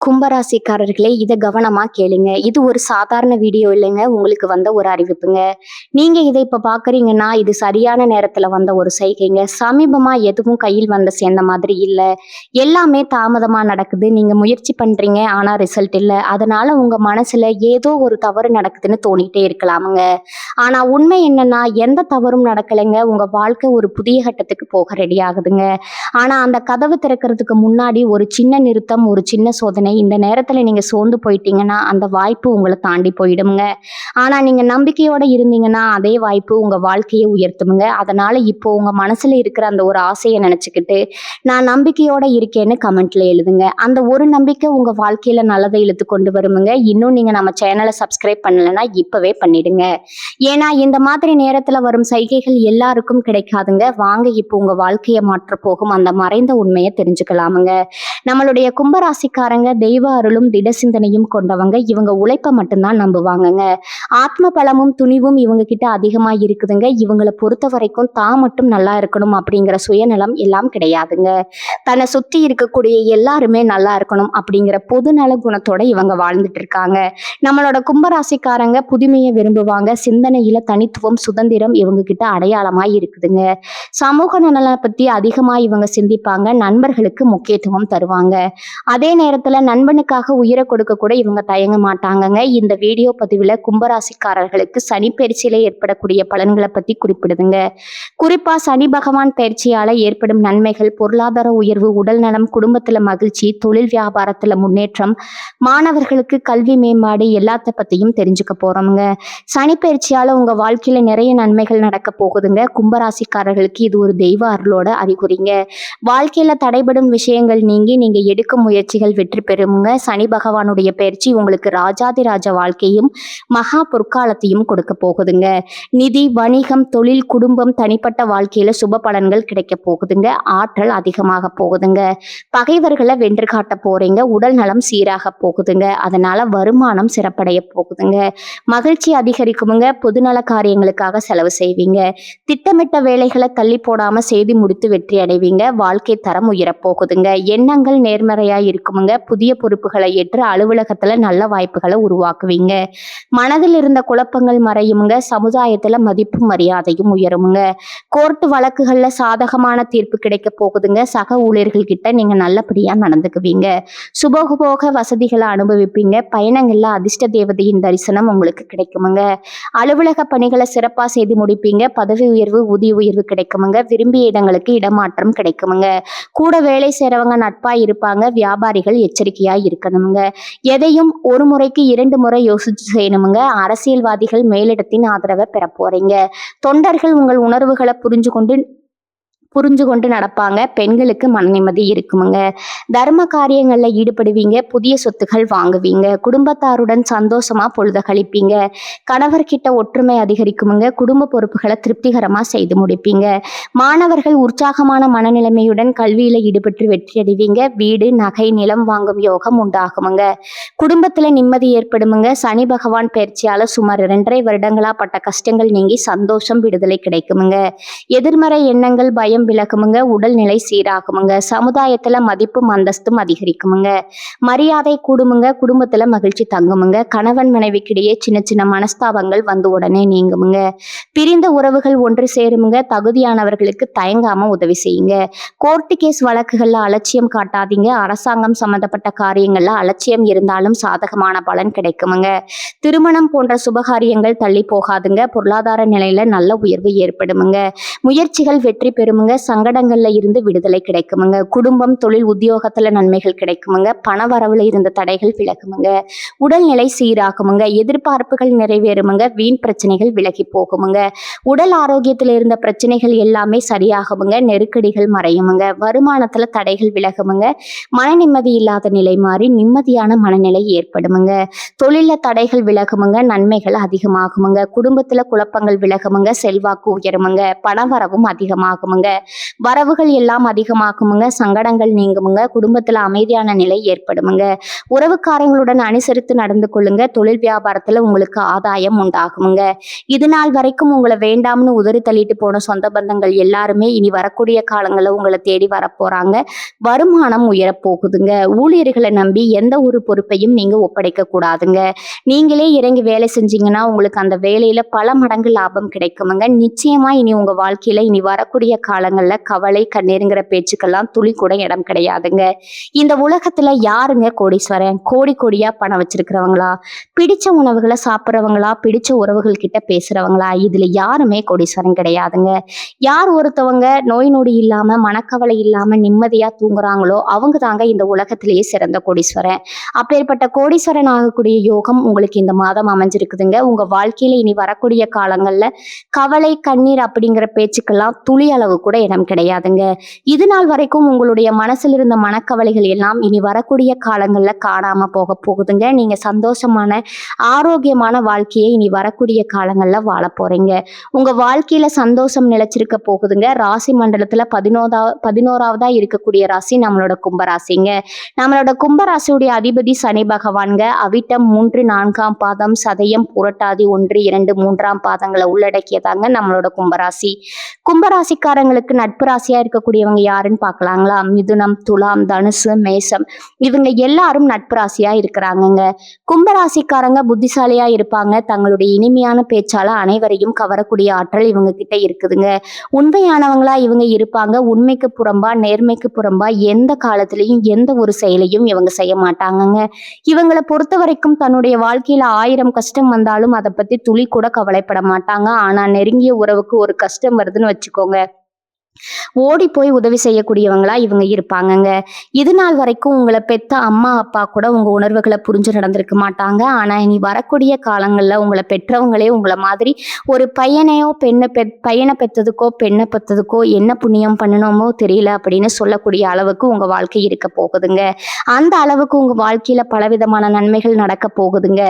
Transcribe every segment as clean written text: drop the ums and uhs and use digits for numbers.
கும்பராசிக்காரர்களே, இத கவனமா கேளுங்க. இது ஒரு சாதாரண வீடியோ இல்லைங்க. உங்களுக்கு வந்த ஒரு அறிவிப்புங்க. நீங்க இத இப்ப பார்க்குறீங்கன்னா, இது சரியான நேரத்துல வந்த ஒரு செய்கைங்க. சமீபமா எதுவும் கையில் வந்து சேர்ந்த மாதிரி இல்ல. எல்லாமே தாமதமா நடக்குது. நீங்க முயற்சி பண்றீங்க, ஆனா ரிசல்ட் இல்ல. அதனால உங்க மனசுல ஏதோ ஒரு தவறு நடக்குதுன்னு தோணிட்டே இருக்கலாமுங்க. ஆனா உண்மை என்னன்னா, எந்த தவறும் நடக்கலைங்க. உங்க வாழ்க்கை ஒரு புதிய கட்டத்துக்கு போக ரெடி ஆகுதுங்க. ஆனா அந்த கதவு திறக்கிறதுக்கு முன்னாடி ஒரு சின்ன நிறுத்தம், ஒரு சின்ன சோதனை. இந்த நேரத்துல நீங்க சோர்ந்து போயிட்டீங்கன்னா, அந்த வாய்ப்பு உங்கள தாண்டி போயிடும்ங்க. ஆனா நீங்க நம்பிக்கையோட இருந்தீங்கன்னா, அதே வாய்ப்பு உங்க வாழ்க்கைய உயர்த்தும்ங்க. அதனால இப்போ உங்க மனசுல இருக்கிற அந்த ஒரு ஆசைய நெனச்சுக்கிட்டு, நான் நம்பிக்கையோட இருக்கேன்னு கமெண்ட்ல எழுதுங்க. அந்த ஒரு நம்பிக்கை உங்க வாழ்க்கையில நல்லதை இழுத்து கொண்டு வருமுங்க. இன்னும் நீங்க நம்ம சேனல சப்ஸ்கிரைப் பண்ணலன்னா, இப்பவே பண்ணிடுங்க. ஏன்னா இந்த மாதிரி நேரத்துல வரும் சைகைகள் எல்லாருக்கும் கிடைக்காதுங்க. வாங்க இப்போ உங்க வாழ்க்கைய மாற்றப் போகும் அந்த மறைந்த உண்மைய தெரிஞ்சுக்கலாமுங்க. நம்மளுடைய கும்பராசிக்காரங்க தெய்வ அருளும் திட சிந்தனையும் கொண்டவங்க. இவங்க உழைப்ப மட்டும்தான் நம்புவாங்கங்க. ஆத்ம பலமும் துணிவும் இவங்க கிட்ட அதிகமா இருக்குதுங்க. இவங்கள பொறுத்த வரைக்கும் தான் மட்டும் நல்லா இருக்கணும் அப்படிங்கிற சுயநலம் எல்லாம் கிடையாதுங்க. தன்னை சுத்தி இருக்கக்கூடிய எல்லாருமே நல்லா இருக்கணும் அப்படிங்கிற பொதுநல குணத்தோட இவங்க வாழ்ந்துட்டு இருக்காங்க. நம்மளோட கும்பராசிக்காரங்க புதுமையை விரும்புவாங்க. சிந்தனையில தனித்துவம், சுதந்திரம் இவங்க கிட்ட அடையாளமா இருக்குதுங்க. சமூக நலனை பத்தி அதிகமா இவங்க சிந்திப்பாங்க. நண்பர்களுக்கு முக்கியத்துவம் தருவாங்க. அதே நேரத்துல நண்பனுக்காக உயிரை கொடுக்க கூட இவங்க தயங்க மாட்டாங்கங்க. இந்த வீடியோ பதிவுல கும்பராசிக்காரர்களுக்கு சனி பயிற்சியில ஏற்படக்கூடிய பலன்களை பத்தி குறிப்பிடுதுங்க. குறிப்பா சனி பகவான் பயிற்சியால ஏற்படும் நன்மைகள், பொருளாதார உயர்வு, உடல் நலம், குடும்பத்துல மகிழ்ச்சி, தொழில் வியாபாரத்துல முன்னேற்றம், மாணவர்களுக்கு கல்வி மேம்பாடு எல்லாத்த பத்தியும் தெரிஞ்சுக்க போறோம்ங்க. சனி பயிற்சியால உங்க வாழ்க்கையில நிறைய நன்மைகள் நடக்க போகுதுங்க. கும்பராசிக்காரர்களுக்கு இது ஒரு தெய்வ அருளோட அறிகுறிங்க. வாழ்க்கையில தடைபடும் விஷயங்கள் நீங்கி நீங்க எடுக்கும் முயற்சிகள் வெற்றி பெறுமுங்க. சனி பகவானுடைய பயிற்சி உங்களுக்கு ராஜாதிராஜ வாழ்க்கையும் மகா பொற்காலத்தையும் கொடுக்க போகுதுங்க. நிதி, வணிகம், தொழில், குடும்பம், தனிப்பட்ட வாழ்க்கையில சுப பலன்கள் கிடைக்க போகுதுங்க. ஆற்றல் அதிகமாக போகுதுங்க. பகைவர்களை வென்று காட்ட போறீங்க. உடல் நலம் சீராக போகுதுங்க. அதனால வருமானம் சிறப்படைய போகுதுங்க. மகிழ்ச்சி அதிகரிக்குமுங்க. பொதுநல காரியங்களுக்காக செலவு செய்வீங்க. திட்டமிட்ட வேலைகளை தள்ளி போடாம செய்து முடித்து வெற்றி அடைவீங்க. வாழ்க்கை தரம் உயரப்போகுதுங்க. எண்ணங்கள் நேர்மறையா இருக்குமுங்க. புதிய பொறுப்புகளை ஏற்று அலுவலகத்துல நல்ல வாய்ப்புகளை உருவாக்குவீங்க. மனதில் இருந்த குழப்பங்கள் மறையுமுங்க. சமுதாயத்துல மதிப்பும் மரியாதையும் உயருமுங்க. கோர்ட்டு வழக்குகள்ல சாதகமான தீர்ப்பு கிடைக்க போகுதுங்க. சக ஊழியர்கள் கிட்ட நீங்க நல்லபடியா நடந்துக்குவீங்க. சுபோக வசதிகளை அனுபவிப்பீங்க. பயணங்கள்ல அதிர்ஷ்ட தேவதையின் தரிசனம் உங்களுக்கு கிடைக்குமுங்க. அலுவலக பணிகளை சிறப்பா செய்து முடிப்பீங்க. பதவி உயர்வு, ஊதிய உயர்வு கிடைக்குமுங்க. விரும்பிய இடங்களுக்கு இடமாற்றம் கிடைக்குமுங்க. கூட வேலை செய்றவங்க நட்பா இருப்பாங்க. வியாபாரிகள் எச்சரிக்கையா இருக்கணுமுங்க. எதையும் ஒரு முறைக்கு 2 முறை யோசிச்சு செய்யணுமுங்க. அரசியல்வாதிகள் மேலிடத்தின் ஆதரவை பெற போறீங்க. தொண்டர்கள் உங்கள் உணர்வுகளை புரிஞ்சு கொண்டு நடப்பாங்க. பெண்களுக்கு மன நிம்மதி இருக்குமுங்க. தர்ம காரியங்கள்ல ஈடுபடுவீங்க. புதிய சொத்துக்கள் வாங்குவீங்க. குடும்பத்தாருடன் சந்தோஷமா பொழுத கழிப்பீங்க. கணவர்கிட்ட ஒற்றுமை அதிகரிக்குமுங்க. குடும்ப பொறுப்புகளை திருப்திகரமா செய்து முடிப்பீங்க. மாணவர்கள் உற்சாகமான மனநிலைமையுடன் கல்வியில ஈடுபட்டு வெற்றி அடைவீங்க. வீடு, நகை, நிலம் வாங்கும் யோகம் உண்டாகுமுங்க. குடும்பத்துல நிம்மதி ஏற்படுமுங்க. சனி பகவான் பயிற்சியால சுமார் 2.5 வருடங்களா பட்ட கஷ்டங்கள் நீங்கி சந்தோஷம், விடுதலை கிடைக்குமுங்க. எதிர்மறை எண்ணங்கள், பயம் விலகுமுங்க. உடல்நிலை சீராகுமுங்க. சமுதாயத்துல மதிப்பும் அந்தஸ்தும் அதிகரிக்குமுங்க. மரியாதை கூடுமுங்க. குடும்பத்துல மகிழ்ச்சி தங்குமுங்க. கணவன் மனைவிக்கிடையே சின்ன சின்ன மனஸ்தாபங்கள் வந்து உடனே நீங்குமுங்க. பிரிந்த உறவுகள் ஒன்று சேருமுங்க. தகுதியானவர்களுக்கு தயங்காம உதவி செய்யுங்க. கோர்ட்டு கேஸ் வழக்குகள்ல அலட்சியம் காட்டாதீங்க. அரசாங்கம் சம்பந்தப்பட்ட காரியங்கள்ல அலட்சியம் இருந்தாலும் சாதகமான பலன் கிடைக்குமுங்க. திருமணம் போன்ற சுபகாரியங்கள் தள்ளி போகாதுங்க. பொருளாதார நிலையில நல்ல உயர்வு ஏற்படுமுங்க. முயற்சிகள் வெற்றி பெறுமுங்க. சங்கடங்கள்ல இருந்து விடுதலை கிடைக்குமுங்க. குடும்பம், தொழில், உத்தியோகத்துல நன்மைகள் கிடைக்குமுங்க. பண வரவுல இருந்த தடைகள் விலகுமுங்க. உடல்நிலை சீராகுமுங்க. எதிர்பார்ப்புகள் நிறைவேறுமுங்க. வீண் பிரச்சனைகள் விலகி போகுமுங்க. உடல் ஆரோக்கியத்துல இருந்த பிரச்சனைகள் எல்லாமே சரியாகுமுங்க. நெருக்கடிகள் மறையுமுங்க. வருமானத்துல தடைகள் விலகுமுங்க. மன நிம்மதி இல்லாத நிலை மாறி நிம்மதியான மனநிலை ஏற்படுமுங்க. தொழில தடைகள் விலகுமுங்க. நன்மைகள் அதிகமாகுமுங்க. குடும்பத்துல குழப்பங்கள் விலகுமுங்க. செல்வாக்கு உயருமுங்க. பணவரவும் அதிகமாகுமுங்க. வரவுகள் எல்லாம் அதிகமாக்குமுங்க, சங்கடங்கள் நீங்குமுங்க, குடும்பத்துல அமைதியான நிலை ஏற்படுமுங்க. உறவுக்காரங்களுடன் அனுசரித்து நடந்து கொள்ளுங்க. தொழில் வியாபாரத்துல உங்களுக்கு ஆதாயம் உண்டாகுமுங்க. இது நாள் வரைக்கும் உங்களை வேண்டாம்னு உதறி தள்ளிட்டு போன சொந்த பந்தங்கள் எல்லாருமே இனி வரக்கூடிய காலங்களில் உங்களை தேடி வரப்போறாங்க. வருமானம் உயரப்போகுதுங்க. ஊழியர்களை நம்பி எந்த ஒரு பொறுப்பையும் நீங்க ஒப்படைக்க கூடாதுங்க. நீங்களே இறங்கி வேலை செஞ்சீங்கன்னா உங்களுக்கு அந்த வேலையில பல மடங்கு லாபம் கிடைக்குமுங்க. நிச்சயமா இனி உங்க வாழ்க்கையில இனி வரக்கூடிய காலங்கள்ல கவலை கண்ணீருங்கிற பேச்சுக்கெல்லாம் துளி கூட இடம் கிடையாதுங்க. இந்த உலகத்துல யாருங்க கோடீஸ்வரன்? கோடி கோடியா பணம் வச்சிருக்கிறவங்களா, பிடிச்ச உணவுகளை சாப்பிட்றவங்களா, பிடிச்ச உறவுகள் கிட்ட பேசுறவங்களா? இதுல யாருமே கோடீஸ்வரன் கிடையாதுங்க. யார் ஒருத்தவங்க நோய் நொடி இல்லாம மனக்கவலை இல்லாம நிம்மதியா தூங்குறாங்களோ அவங்க தாங்க இந்த உலகத்திலேயே சிறந்த கோடீஸ்வரன். அப்பேற்பட்ட கோடீஸ்வரன் ஆகக்கூடிய யோகம் உங்களுக்கு இந்த மாதம் அமைஞ்சிருக்குதுங்க. உங்க வாழ்க்கையில இனி வரக்கூடிய காலங்கள்ல கவலை கண்ணீர் அப்படிங்கிற பேச்சுக்கெல்லாம் துளி அளவு கூட இடம் கிடையாதுங்க. இது நாள் வரைக்கும் உங்களுடைய மனசில் இருந்த மனக்கவலைகள் எல்லாம் இனி வரக்கூடிய காலங்கள்ல காணாம போக போகுதுங்க. நீங்க சந்தோஷமான ஆரோக்கியமான வாழ்க்கையை இனி வரக்கூடிய காலங்கள்ல வாழ போறீங்க. உங்க வாழ்க்கையில சந்தோஷம் நிலைச்சிருக்க போகுதுங்க. ராசி மண்டலத்துல 11ஆவதா இருக்கக்கூடிய ராசி நம்மளோட கும்பராசிங்க. நம்மளோட கும்பராசியுடைய அதிபதி சனி பகவான்க. அவிட்டம் 3, 4ஆம் பாதம், சதயம், புரட்டாதி 1, 2, 3ஆம் பாதங்களை உள்ளடக்கியதாங்க நம்மளோட கும்பராசி. கும்பராசிக்காரங்களுக்கு நட்பு ராசியா இருக்கக்கூடியவங்க யாருன்னு பார்க்கலாங்களா? மிதுனம், துலாம், தனுசு, மேசம் இவங்க எல்லாரும் நட்பு ராசியா இருக்கிறாங்கங்க. கும்பராசிக்காரங்க புத்திசாலியா இருப்பாங்க. தங்களுடைய இனிமையான பேச்சால அனைவரையும் கவரக்கூடிய ஆற்றல் இவங்க கிட்ட இருக்குதுங்க. உண்மையானவங்களா இவங்க இருப்பாங்க. உண்மைக்கு புறம்பா நேர்மைக்கு புறம்பா எந்த காலத்திலையும் எந்த ஒரு செயலையும் இவங்க செய்ய மாட்டாங்கங்க. இவங்களை பொறுத்த வரைக்கும் தன்னுடைய வாழ்க்கையில 1000 கஷ்டம் வந்தாலும் அதை பத்தி துளி கூட கவலைப்பட மாட்டாங்க. ஆனா நெருங்கிய உறவுக்கு ஒரு கஷ்டம் வருதுன்னு வச்சுக்கோங்க, ஓடி போய் உதவி செய்யக்கூடியவங்களா இவங்க இருப்பாங்கங்க. இது நாள் வரைக்கும் உங்களை பெத்த அம்மா அப்பா கூட உங்க உணர்வுகளை புரிஞ்சு நடந்திருக்க மாட்டாங்க. ஆனா இனி வரக்கூடிய காலங்கள்ல உங்களை பெற்றவங்களே உங்களை மாதிரி ஒரு பையனை பெற்றதுக்கோ பெண்ணை பெற்றதுக்கோ என்ன புண்ணியம் பண்ணணுமோ தெரியல அப்படின்னு சொல்லக்கூடிய அளவுக்கு உங்க வாழ்க்கை இருக்க போகுதுங்க. அந்த அளவுக்கு உங்க வாழ்க்கையில பலவிதமான நன்மைகள் நடக்க போகுதுங்க.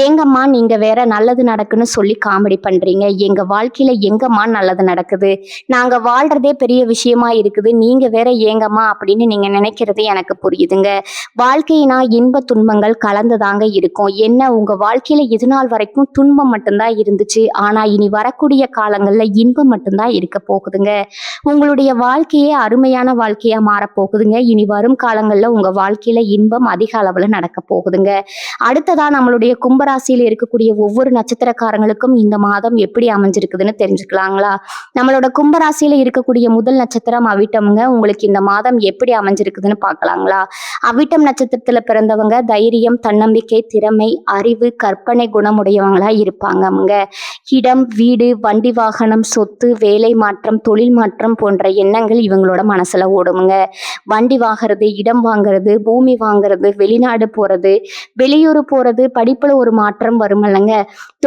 ஏங்கம்மா நீங்க வேற நல்லது நடக்குன்னு சொல்லி காமெடி பண்றீங்க, எங்க வாழ்க்கையில எங்கம்மா நல்லது நடக்குது, நாங்க வாழ்றதே பெரிய விஷயமா இருக்குது, நீங்க வேற ஏங்கம்மா அப்படின்னு நீங்க நினைக்கிறது எனக்கு புரியுதுங்க. வாழ்க்கையினா இன்ப துன்பங்கள் கலந்துதாங்க இருக்கும். என்ன உங்க வாழ்க்கையில இது நாள் வரைக்கும் துன்பம் மட்டும்தான் இருந்துச்சு, ஆனா இனி வரக்கூடிய காலங்கள்ல இன்பம் மட்டும்தான் இருக்க போகுதுங்க. உங்களுடைய வாழ்க்கையே அருமையான வாழ்க்கையா மாறப்போகுதுங்க. இனி வரும் காலங்கள்ல உங்க வாழ்க்கையில இன்பம் அதிக அளவுல நடக்க போகுதுங்க. அடுத்ததா நம்மளுடைய கும்பராசியில இருக்கக்கூடிய ஒவ்வொரு நட்சத்திரக்காரங்களுக்கும் இந்த மாதம் எப்படி அமைஞ்சிருக்குதுன்னு தெரிஞ்சுக்கலாங்களா? நம்மளோட கும்பராசியில இருக்கக்கூடிய முதல் நட்சத்திரம் அவிட்டம்ங்க. உங்களுக்கு இந்த மாதம் எப்படி அமைஞ்சிருக்குதுன்னு பார்க்கலாங்களா? அவிட்டம் நட்சத்திரத்துல பிறந்தவங்க தைரியம், தன்னம்பிக்கை, திறமை, அறிவு, கற்பனை குணமுடையவங்களா இருப்பாங்க. இடம், வீடு, வண்டி வாகனம், சொத்து, வேலை மாற்றம், தொழில் மாற்றம் போன்ற எண்ணங்கள் இவங்களோட மனசுல ஓடுமுங்க. வண்டி வாங்குறது, இடம் வாங்குறது, பூமி வாங்குறது, வெளிநாடு போறது, வெளியூர் போறது, படிப்புல ஒரு மாற்றம் வருமில்லங்க,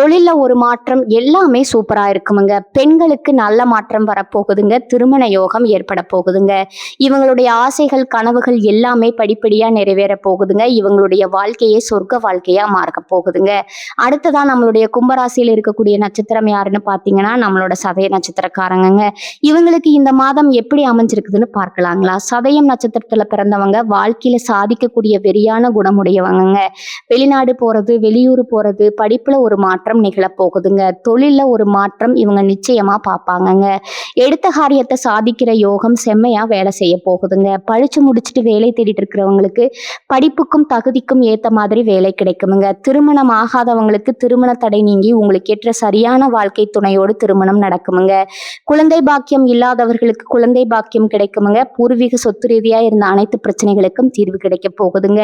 தொழில்ல ஒரு மாற்றம், எல்லாமே சூப்பரா இருக்குமுங்க. பெண்களுக்கு நல்ல மாற்றம் வரப்போகுதுங்க. திருமண யோகம் ஏற்பட போகுதுங்க. இவங்களுடைய ஆசைகள் கனவுகள் எல்லாமே படிப்படியா நிறைவேற போகுதுங்க. இவங்களுடைய வாழ்க்கையே சொர்க்க வாழ்க்கையா மாற போகுதுங்க. அடுத்ததான் நம்மளுடைய கும்பராசியில் இருக்கக்கூடிய நட்சத்திரம் யாருன்னு பார்த்தீங்கன்னா நம்மளோட சதய நட்சத்திரக்காரங்க. இவங்களுக்கு இந்த மாதம் எப்படி அமைஞ்சிருக்குதுன்னு பார்க்கலாங்களா? சதயம் நட்சத்திரத்துல பிறந்தவங்க வாழ்க்கையில சாதிக்கக்கூடிய வெறியான குணமுடையவங்க. வெளிநாடு போறது, வெளியூர் போறது, படிப்புல ஒரு மாற்றம் நிகழப்போகுதுங்க. தொழில்ல ஒரு மாற்றம் இவங்க நிச்சயமா பார்ப்பாங்கங்க. எடுத்த காரியத்தை சாதிக்கிற யோகம் செம்மையா வேலை செய்ய போகுதுங்க. படிச்சு முடிச்சுட்டு வேலை தேடிட்டு இருக்கிறவங்களுக்கு படிப்புக்கும் தகுதிக்கும் ஏத்த மாதிரி வேலை கிடைக்குமுங்க. திருமணம் ஆகாதவங்களுக்கு திருமண தடை நீங்கி உங்களுக்கு ஏற்ற சரியான வாழ்க்கை துணையோடு திருமணம் நடக்குமுங்க. குழந்தை பாக்கியம் இல்லாதவர்களுக்கு குழந்தை பாக்கியம் கிடைக்குமுங்க. பூர்வீக சொத்து ரீதியா இருந்த அனைத்து பிரச்சனைகளுக்கும் தீர்வு கிடைக்க போகுதுங்க.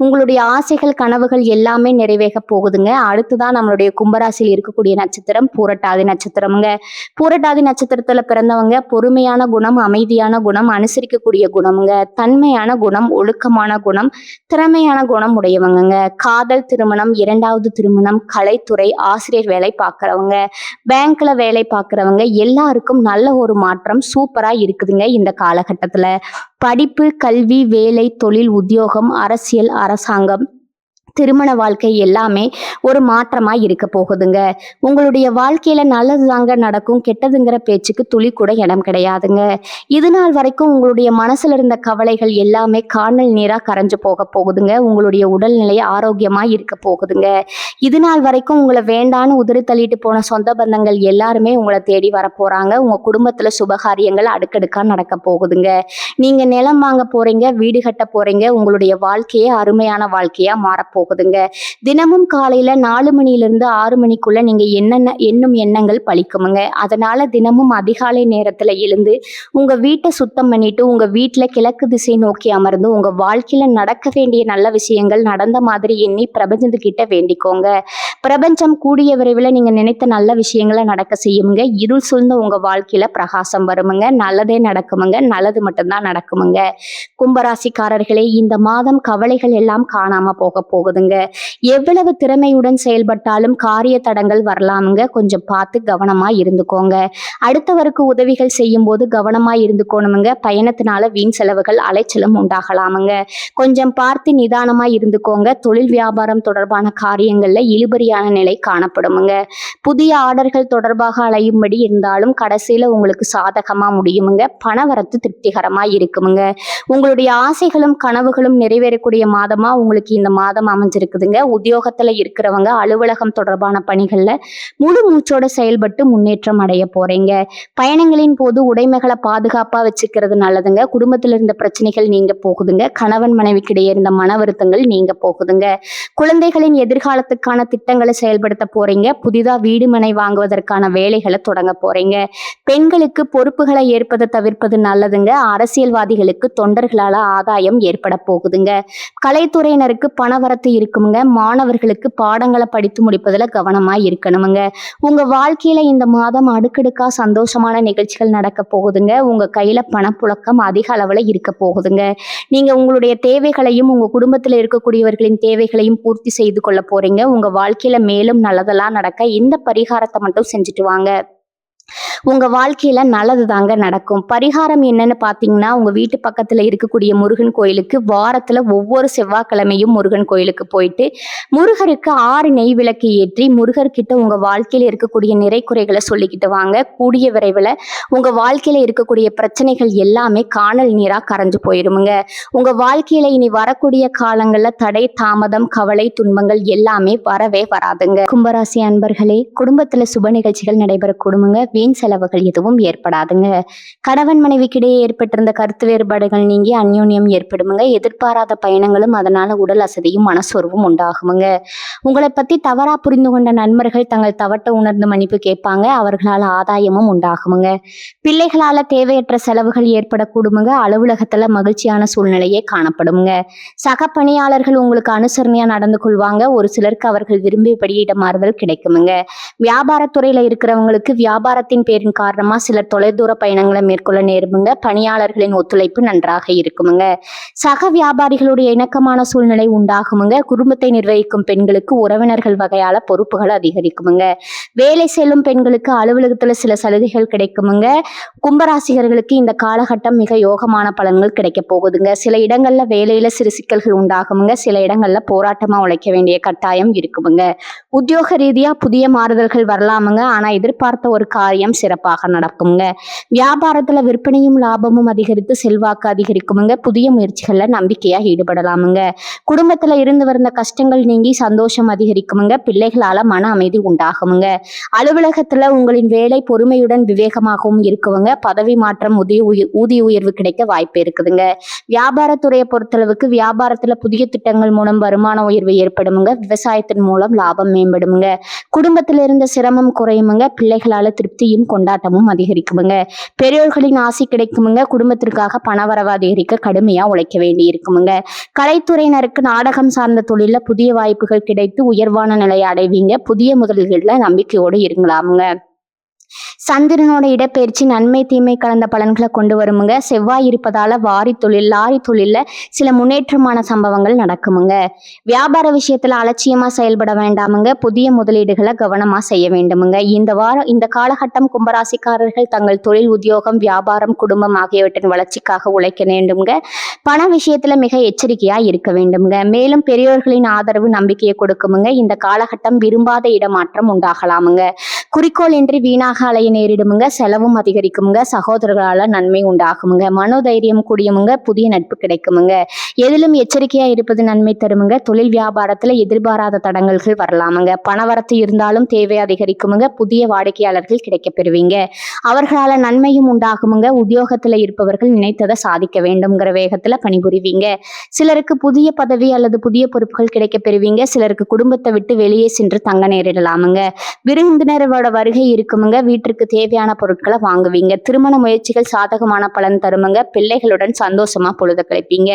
உங்களுடைய ஆசைகள் கனவுகள் எல்லாமே நிறைவேற போகுதுங்க. அடுத்துதான் நம்மளுடைய கும்பராசியில் இருக்கக்கூடிய நட்சத்திரம் பூரட்டாதி நட்சத்திரம்ங்க. பூரட்டாதி நட்சத்திரத்துல பிறந்தவங்க பொறுமையான குணம், அமைதியான குணம், அனுசரிக்கக்கூடிய குணம்ங்க, தன்மையான குணம், ஒழுக்கமான குணம், திறமையான குணம் உடையவங்க. காதல், திருமணம், 2வது திருமணம், கலைத்துறை, ஆசிரியர் வேலை பார்க்குறவங்க, பேங்க்ல வேலை பார்க்குறவங்க எல்லாருக்கும் நல்ல ஒரு மாற்றம் சூப்பரா இருக்குதுங்க. இந்த காலகட்டத்துல படிப்பு, கல்வி, வேலை, தொழில், உத்தியோகம், அரசியல், அரசாங்கம், திருமண வாழ்க்கை எல்லாமே ஒரு மாற்றமா இருக்க போகுதுங்க. உங்களுடைய வாழ்க்கையில நல்லது தாங்க நடக்கும், கெட்டதுங்கிற பேச்சுக்கு துளி கூட இடம் கிடையாதுங்க. இது நாள் வரைக்கும் உங்களுடைய மனசுல இருந்த கவலைகள் எல்லாமே கானல் நீரா கரைஞ்சு போக போகுதுங்க. உங்களுடைய உடல்நிலை ஆரோக்கியமா இருக்க போகுதுங்க. இது நாள் வரைக்கும் உங்களை வேண்டான்னு உதறி தள்ளிட்டு போன சொந்த பந்தங்கள் எல்லாருமே உங்களை தேடி வர போறாங்க. உங்க குடும்பத்துல சுபகாரியங்கள் அடுக்கடுக்கா நடக்க போகுதுங்க. நீங்க நிலம் வாங்க போறீங்க, வீடு கட்ட போறீங்க. உங்களுடைய வாழ்க்கையே அருமையான வாழ்க்கையா மாறப்போகுதுங்க. தினமும் காலையில 4 மணியிலிருந்து 6 மணிக்குள்ள நீங்க எண்ணும் எண்ணங்கள் பலிக்குமுங்க. அதனால தினமும் அதிகாலை நேரத்துல எழுந்து உங்க வீட்டை சுத்தம் பண்ணிட்டு உங்க வீட்டுல கிழக்கு திசை நோக்கி அமர்ந்து உங்க வாழ்க்கையில நடக்க வேண்டிய நல்ல விஷயங்கள் நடந்த மாதிரி எண்ணி பிரபஞ்சத்துக்கிட்ட வேண்டிக்கோங்க. பிரபஞ்சம் கூடிய விரைவில் நீங்க நினைத்த நல்ல விஷயங்களை நடக்க செய்யுங்க. இருள் சூழ்ந்த உங்க வாழ்க்கையில பிரகாசம் வருமுங்க. நல்லதே நடக்குமுங்க. நல்லது மட்டும்தான் நடக்குமுங்க. கும்பராசிக்காரர்களே, இந்த மாதம் கவலைகள் எல்லாம் காணாம போக போகுதுங்க. எவ்வளவு திறமையுடன் செயல்பட்டாலும் காரிய தடங்கள் வரலாமுங்க. கொஞ்சம் பார்த்து கவனமா இருந்துக்கோங்க. அடுத்தவருக்கு உதவிகள் செய்யும் போது கவனமா இருந்துக்கோணுமுங்க. பயணத்தினால வீண் செலவுகள் அலைச்சலும் உண்டாகலாமுங்க. கொஞ்சம் பார்த்து நிதானமா இருந்துக்கோங்க. தொழில் வியாபாரம் தொடர்பான காரியங்கள்ல இழுபறியான நிலை காணப்படுமுங்க. புதிய ஆர்டர்கள் தொடர்பாக அலையும்படி இருந்தாலும் கடைசியில உங்களுக்கு சாதகமா முடியுமுங்க. பணவரத்து திருப்திகரமா இருக்குமுங்க. உங்களுடைய ஆசைகளும் கனவுகளும் நிறைவேறக்கூடிய மாதமா உங்களுக்கு இந்த மாதம் அமைஞ்சிருக்குதுங்க. உத்தியோகத்துல இருக்கிறவங்க அலுவலகம் தொடர்பான பணிகள்ல முழு மூச்சோட செயல்பட்டு முன்னேற்றம் அடைய போறீங்க. பயணங்களின் போது உடைமைகளை பாதுகாப்பா வச்சுக்கிறது நல்லதுங்க. குடும்பத்துல இருந்த பிரச்சனைகள் நீங்க போகுதுங்க. கணவன் மனைவிக்கிடையே இருந்த மன வருத்தங்கள் நீங்க போகுதுங்க. குழந்தைகளின் எதிர்காலத்துக்கான திட்டங்களை செயல்படுத்த போறீங்க. புதிதா வீடு மனை வாங்குவதற்கான வேலைகளை தொடங்க போறீங்க. பெண்களுக்கு பொறுப்புகளை ஏற்பதை தவிர்ப்பது நல்லதுங்க. அரசியல்வாதிகளுக்கு தொண்டர்களால ஆதாயம் ஏற்பட போகுதுங்க. கலைத்துறையினருக்கு பணவரத்து இருக்குமுங்க. மாணவர்களுக்கு பாடங்களை படித்து முடிப்பதுல கவனமா இருக்கணுமுங்க. உங்க வாழ்க்கையில இந்த மாதம் அடுக்கடுக்கா சந்தோஷமான நிகழ்ச்சிகள் நடக்க போகுதுங்க. உங்க கையில பணப்புழக்கம் அதிக அளவுல இருக்க போகுதுங்க. நீங்க உங்களுடைய தேவைகளையும் உங்க குடும்பத்துல இருக்கக்கூடியவர்களின் தேவைகளையும் பூர்த்தி செய்து கொள்ள போறீங்க. உங்க வாழ்க்கையில மேலும் நல்லதெல்லாம் நடக்க இந்த பரிகாரத்தை மட்டும் செஞ்சுட்டு வாங்க. உங்க வாழ்க்கையில நல்லது தாங்க நடக்கும். பரிகாரம் என்னன்னு பாத்தீங்கன்னா, உங்க வீட்டு பக்கத்துல இருக்கக்கூடிய முருகன் கோயிலுக்கு வாரத்துல ஒவ்வொரு செவ்வாய்க்கிழமையும் முருகன் கோயிலுக்கு போயிட்டு முருகருக்கு 6 நெய் விளக்கு ஏற்றி முருகர்கிட்ட உங்க வாழ்க்கையில இருக்கக்கூடிய நிறை குறைகளை சொல்லிக்கிட்டு வாங்க. கூடிய விரைவில் உங்க வாழ்க்கையில இருக்கக்கூடிய பிரச்சனைகள் எல்லாமே கானல் நீரா கரைஞ்சு போயிருமுங்க. உங்க வாழ்க்கையில இனி வரக்கூடிய காலங்கள்ல தடை தாமதம் கவலை துன்பங்கள் எல்லாமே வரவே வராதுங்க. கும்பராசி அன்பர்களே, குடும்பத்துல சுப நிகழ்ச்சிகள் நடைபெறக்கூடுமுங்க. வீண் செலவுகள் எதுவும் ஏற்படாதுங்க. கணவன் மனைவிக்கிடையே ஏற்பட்டிருந்த கருத்து வேறுபாடுகள் நீங்கி அந்யோன்யம் ஏற்படுமுங்க. எதிர்பாராத பயணங்களும் அதனால உடல் அசதியும் மனசோர்வும் உண்டாகுமுங்க. உங்களை பத்தி தவறா புரிந்து கொண்ட நண்பர்கள் தங்கள் தவட்ட உணர்ந்து மன்னிப்பு கேட்பாங்க. அவர்களால் ஆதாயமும் உண்டாகுமுங்க. பிள்ளைகளால தேவையற்ற செலவுகள் ஏற்படக்கூடுமுங்க. அலுவலகத்துல மகிழ்ச்சியான சூழ்நிலையே காணப்படுமுங்க. சக பணியாளர்கள் உங்களுக்கு அனுசரணையா நடந்து கொள்வாங்க. ஒரு சிலருக்கு அவர்கள் விரும்பியபடி இடமாறுதல் கிடைக்குமுங்க. வியாபாரத்துறையில இருக்கிறவங்களுக்கு வியாபாரத்தின் பேரின் காரணமா சிலர் தொலைதூர பயணங்களை மேற்கொள்ள நேருமுங்க. பணியாளர்களின் ஒத்துழைப்பு நன்றாக இருக்குமுங்க. சக வியாபாரிகளுடைய இணக்கமான சூழ்நிலை உண்டாகுமுங்க. குடும்பத்தை நிர்வகிக்கும் பெண்களுக்கு உறவினர்கள் வகையால பொறுப்புகள் அதிகரிக்குமுங்க. வேலை செல்லும் பெண்களுக்கு அலுவலகத்துல சில சலுகைகள் கிடைக்குமுங்க. கும்பராசிகர்களுக்கு இந்த காலகட்டம் மிக யோகமான பலன்கள் கிடைக்க போகுதுங்க. சில இடங்கள்ல வேலையில சிறு சிக்கல்கள் உண்டாகுமுங்க. சில இடங்கள்ல போராட்டமா உழைக்க வேண்டிய கட்டாயம் இருக்குமுங்க. உத்தியோக ரீதியா புதிய மாறுதல்கள் வரலாமுங்க. ஆனா எதிர்பார்த்த ஒரு காரியம் சிறப்பாக நடக்குங்க. வியாபாரத்துல விற்பனையும் லாபமும் அதிகரித்து செல்வாக்கு அதிகரிக்குமுங்க. புதிய முயற்சிகள்ல நம்பிக்கையா ஈடுபடலாமுங்க. குடும்பத்துல இருந்து வந்த கஷ்டங்கள் நீங்கி சந்தோஷம் அதிகரிக்குமுங்க. பிள்ளைகளால மன அமைதி உண்டாகுமுங்க. அலுவலகத்துல உங்களின் வேலை பொறுமையுடன் விவேகமாகவும் இருக்குவங்க. பதவி மாற்றம் ஊதிய உயர்வு கிடைக்க வாய்ப்பு இருக்குதுங்க. வியாபாரத்துறையை பொறுத்தளவுக்கு வியாபாரத்துல புதிய திட்டங்கள் மூலம் வருமான உயர்வு ஏற்படுமுங்க. விவசாயத்தின் மூலம் லாபம் மேம்படுமுங்க. குடும்பத்துல இருந்த சிரமம் குறையுமுங்க. பிள்ளைகளால திருப்தியும் கொண்டாட்டமும் அதிகரிக்குமுங்க. பெரியோர்களின் ஆசி கிடைக்குமுங்க. குடும்பத்திற்காக பணவரவு அதிகரிக்க கடுமையா உழைக்க வேண்டி இருக்குமுங்க. கலைத்துறையினருக்கு நாடகம் சார்ந்த தொழில புதிய வாய்ப்புகள் கிடைத்து உயர்வான நிலையை அடைவீங்க. புதிய முதலீடுல நம்பிக்கையோடு இருங்களாமுங்க. சந்திரனோட இடப்பெயர்ச்சி நன்மை தீமை கலந்த பலன்களை கொண்டு வருமுங்க. செவ்வாய் இருப்பதால வாரி தொழில் லாரி தொழில்ல சில முன்னேற்றமான சம்பவங்கள் நடக்குமுங்க. வியாபார விஷயத்துல அலட்சியமா செயல்பட வேண்டாமுங்க. புதிய முதலீடுகளை கவனமா செய்ய வேண்டுமுங்க. இந்த காலகட்டம் கும்பராசிக்காரர்கள் தங்கள் தொழில், உத்தியோகம், வியாபாரம், குடும்பம் ஆகியவற்றின் வளர்ச்சிக்காக உழைக்க வேண்டுமுங்க. பண விஷயத்துல மிக எச்சரிக்கையா இருக்க வேண்டுமுங்க. மேலும் பெரியோர்களின் ஆதரவு நம்பிக்கையை கொடுக்குமுங்க. இந்த காலகட்டம் விரும்பாத இடமாற்றம் உண்டாகலாமுங்க. குறிக்கோள் இன்றி வீணாக அலைய நேரிடுமுங்க. செலவும் அதிகரிக்குமுங்க. சகோதரர்களால நன்மை உண்டாகுமுங்க. மனோதைரியம் கூடியமுங்க. புதிய நட்பு கிடைக்குமுங்க. எதிலும் எச்சரிக்கையா இருப்பது நன்மை தருமுங்க. தொழில் வியாபாரத்துல எதிர்பாராத தடங்கல்கள் வரலாமுங்க. பணவரத்து இருந்தாலும் தேவை அதிகரிக்குமுங்க. புதிய வாடிக்கையாளர்கள் கிடைக்க பெறுவீங்க. அவர்களால நன்மையும் உண்டாகுமுங்க. உத்தியோகத்துல இருப்பவர்கள் நினைத்ததை சாதிக்க வேண்டும்ங்கிற வேகத்துல பணிபுரிவீங்க. சிலருக்கு புதிய பதவி அல்லது புதிய பொறுப்புகள் கிடைக்க பெறுவீங்க. சிலருக்கு குடும்பத்தை விட்டு வெளியே சென்று தங்க நேரிடலாமுங்க. விருந்தினரோட வருகை இருக்குமுங்க. வீட்டிற்கு தேவையான பொருட்களை வாங்குவீங்க. திருமண முயற்சிகள் சாதகமான பலன் தருமுங்க. பிள்ளைகளுடன் சந்தோஷமா பொழுது கழிப்பீங்க.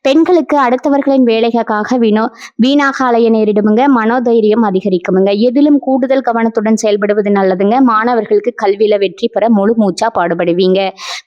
பெண்களுக்கு அடுத்தவர்களின் வேலைக்காக வீணாக அலைய நேரிடுமுங்க. மனோதைரியம் அதிகரிக்குமுங்க. எதிலும் கூடுதல் கவனத்துடன் செயல்படுவது நல்லதுங்க. மாணவர்களுக்கு கல்வியில வெற்றி பெற முழு மூச்சா பாடுபடுவீங்க.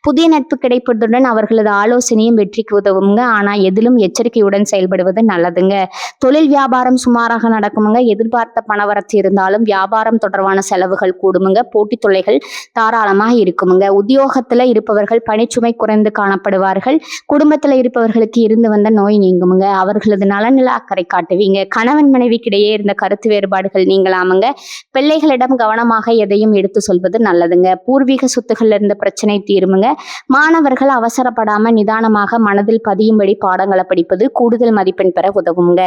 புதிய நட்பு கிடைப்பதுடன் அவர்களது ஆலோசனையும் வெற்றிக்கு உதவுங்க. ஆனா எதிலும் எச்சரிக்கையுடன் செயல்படுவது நல்லதுங்க. தொழில் வியாபாரம் சுமாராக நடக்குமுங்க. எதிர்பார்த்த பணவரத்து இருந்தாலும் வியாபாரம் தொடர்பான செலவுகள் கூடுமுங்க. போட்டி தொல்லைகள் தாராளமாக இருக்குமுங்க. உத்தியோகத்துல இருப்பவர்கள் பணிச்சுமை குறைந்து காணப்படுவார்கள். குடும்பத்துல இருப்பவர்களுக்கு இருந்து வந்த நோய் நீங்குமுங்க. அவர்களது நலனில அக்கறை காட்டுவீங்க. கணவன் மனைவிக்கிடையே இருந்த கருத்து வேறுபாடுகள் நீங்களாமுங்க. பிள்ளைகளிடம் கவனமாக எதையும் எடுத்து சொல்வது நல்லதுங்க. பூர்வீக சொத்துகள்ல இருந்த பிரச்சனை தீருமுங்க. மாணவர்கள் அவசரப்படாம நிதானமாக மனதில் பதியும்படி பாடங்களை படிப்பது கூடுதல் மதிப்பெண் பெற உதவுங்க.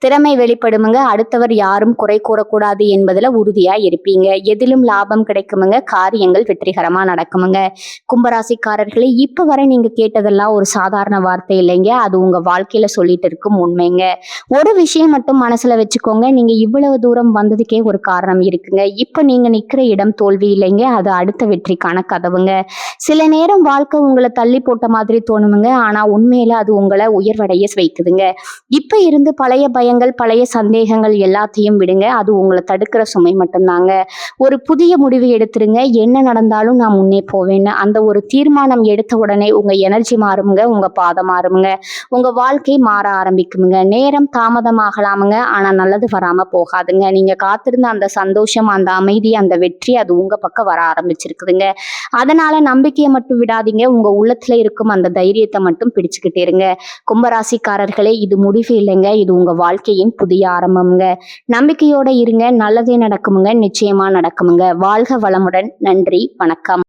திறமை வெளிப்படுமுங்க. அடுத்தவர் யாரும் குறை கூறக்கூடாது என்பதுல உறுதியா இருப்பீங்க. எதிலும் லாபம் கிடைக்குமுங்க. காரியங்கள் வெற்றிகரமா நடக்குமுங்க. கும்பராசிக்காரர்களே, இப்ப வரை நீங்க கேட்டதெல்லாம் ஒரு சாதாரண வார்த்தை இல்லைங்க. அது உங்க வாழ்க்கையில சொல்லிட்டு இருக்கும் உண்மைங்க. ஒரு விஷயம் மட்டும் மனசுல வச்சுக்கோங்க. நீங்க இவ்வளவு தூரம் வந்ததுக்கே ஒரு காரணம் இருக்குங்க. இப்ப நீங்க நிக்கிற இடம் தோல்வி இல்லைங்க. அது அடுத்த வெற்றிக்கான கதவுங்க. சில நேரம் வாழ்க்கை உங்களை தள்ளி போட்ட மாதிரி தோணுமுங்க. ஆனா உண்மையில அது உங்களை உயர்வடைய வைக்குதுங்க. இப்ப இருந்து பழைய பயங்கள், பழைய சந்தேகங்கள் எல்லாத்தையும் விடுங்க. அது உங்களை தடுக்கிற சுமை மட்டும்தாங்க. ஒரு புதிய முடிவு எடுத்துருங்க. என்ன நடந்தாலும் நான் முன்னே போவேன்னு அந்த ஒரு தீர்மானம் எடுத்த உடனே உங்க எனர்ஜி மாறுமுங்க. உங்க பாதம் மாறுமுங்க. உங்க வாழ்க்கை மாற ஆரம்பிக்குமுங்க. நேரம் தாமதமாகலாமுங்க. ஆனா நல்லது வராம போகாதுங்க. நீங்க காத்திருந்த அந்த சந்தோஷம், அந்த அமைதி, அந்த வெற்றி அது உங்க பக்கம் வர ஆரம்பிச்சிருக்குதுங்க. அதனால நம்பிக்கையை மட்டும் விடாதீங்க. உங்க உள்ளத்துல இருக்கும் அந்த தைரியத்தை மட்டும் பிடிச்சுக்கிட்டே இருங்க. கும்பராசிக்காரர்களே, இது முடிவு இல்லைங்க. இது உங்க வாழ்க்கையின் புதிய ஆரம்பம்ங்க. நம்பிக்கையோட இருங்க. நல்லதே நடக்குமுங்க. நிச்சயமா நடக்குமுங்க. வாழ்க வளமுடன். நன்றி, வணக்கம்.